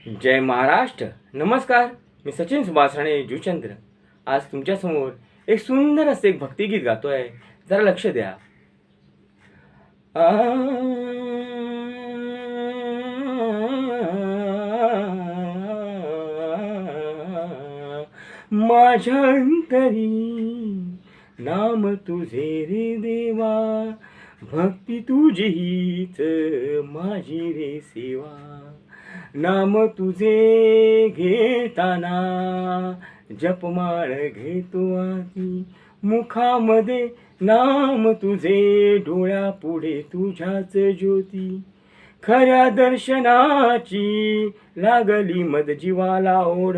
जय महाराष्ट्र. नमस्कार. मी सचिन सुभाष राणे जुचंद्र आज तुमच्यासमोर एक सुंदर असं एक भक्तिगीत गातो आहे. जरा लक्ष द्या. माझ्या अंतरी नाम तुझे रे देवा, भक्ती तुझी हीच माझी रे सेवा. नाम तुझे घेताना जपमाळ घेतो आती, मुखामध्ये नाम तुझे, डोळ्यापुढे तुझ्याच ज्योती. खऱ्या दर्शनाची लागली मद जीवाला ओढ,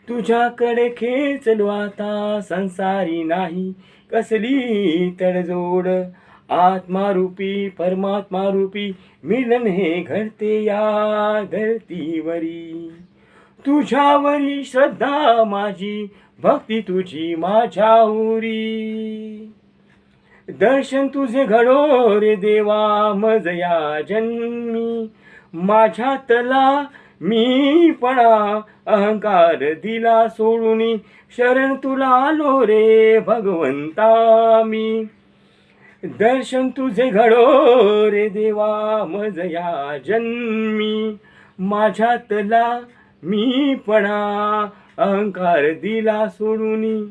तुझ्याकडे खेचलो आता, संसारी नाही कसली तडजोड. आत्मारूपी परमात्मारूपी मिलन हे घडते या धरतीवरी. तुझ्यावरी श्रद्धा माझी, भक्ती तुझी माझ्या उरी. दर्शन तुझे घडो रे देवा मज या जन्मी, माझ्यातला मीपणा अहंकार दिला सोडून, शरण तुला आलो रे भगवंता मी. दर्शन तुझे घडो रे देवा मज या जन्मी, माझ्यातला मीपणा अहंकार दिला सोडून.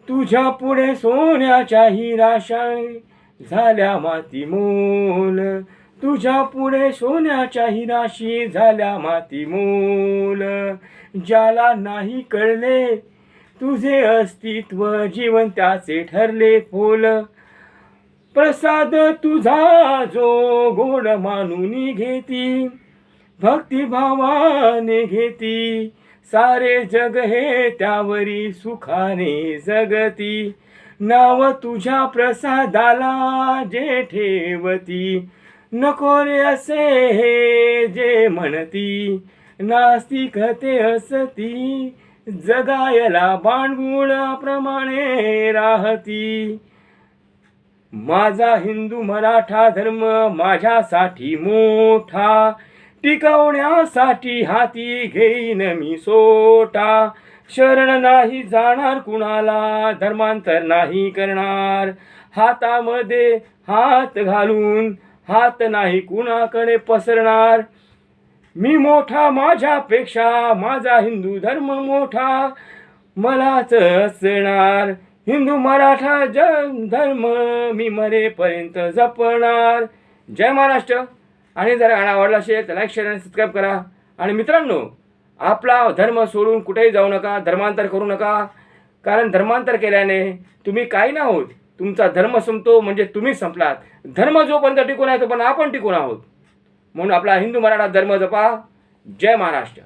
तुझ्या पुढे सोन्याच्या हिराशाय झाल्या माती मोल, तुझ्या पुढे सोन्याच्या हिराशी झाल्या माती मोल. ज्याला नाही कळले तुझे अस्तित्व, जीवन त्याचे ठरले फोल. प्रसाद तुझा जो गोड मानून घेती, भक्तिभावाने घेती, सारे जग हे त्यावरी सुखाने जगती. नाव तुझ्या प्रसादाला जे ठेवती, नको रे असे हे जे म्हणती. नास्तिक ते असती, जगायला बाणगुळाप्रमाणे राहती. माझा हिंदू मराठा धर्म माझ्यासाठी मोठा, टिकवण्यासाठी हाती घेईन मी सोटा. शरण नाही जाणार कुणाला, धर्मांतर नाही करणार, हातामध्ये हात घालून हात नाही कुणाकडे पसरणार. मी मोठा माझ्यापेक्षा, माझा हिंदू धर्म मोठा मलाच असणार. हिंदू मराठा धर्म मी मरेपर्यंत जपणार. जय महाराष्ट्र. आणि जर गाणं आवडला असेल तर लाईक शेअर आणि सबस्क्राईब करा. आणि मित्रांनो, आपला धर्म सोडून कुठेही जाऊ नका, धर्मांतर करू नका. कारण धर्मांतर केल्याने तुम्ही काही नाही आहोत, तुमचा धर्म संपतो म्हणजे तुम्ही संपलात. धर्म जोपर्यंत टिकून आहे तोपर्यंत आपण टिकून आहोत. म्हणून आपला हिंदू मराठा धर्म जपा. जय महाराष्ट्र.